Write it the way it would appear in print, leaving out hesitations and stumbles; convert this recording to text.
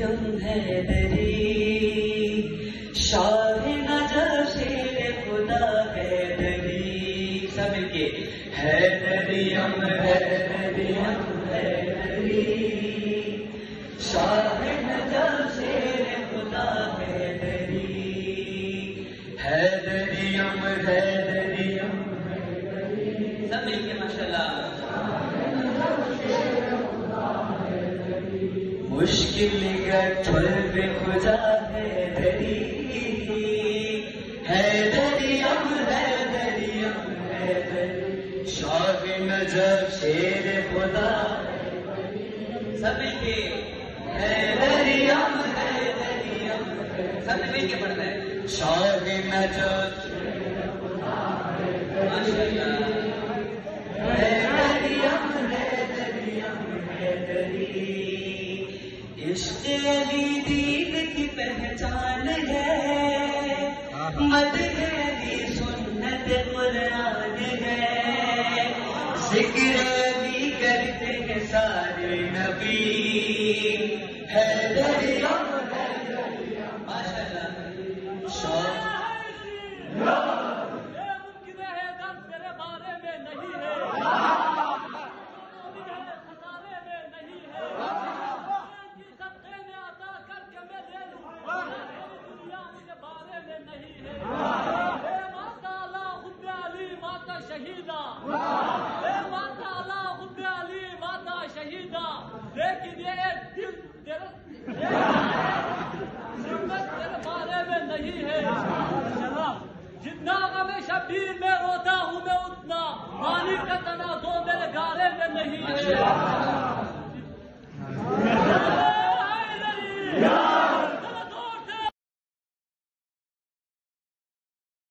M حیدری شاہ Najaf شیر خدا حیدری سب کے حیدریم حیدریم حیدری شاہ نجف شیر خدا حیدری حیدریم حیدریم سب مل کے ماشاءاللہ مشکل گٹھل پہ خدا حیدری حیدریم حیدریم حیدری شاہ نجف شیر خدا سب مل کے حیدریم حیدریم سب مل کے پڑھتا ہے شاہ نجف ماشاءاللہ حیدریم حیدریم حیدری عشق علی دین کی پہچان ہے مدح علی سنت قرآن ہے ذکر علی کرتے ہیں سارے نبی حیدریم ماشاءاللہ لیکن یہ ایک دل تیرے بارے میں نہیں ہے جتنا غم شبیر میں روتا ہوں میں اتنا مالک کا تنازع میرے گارے میں نہیں ہے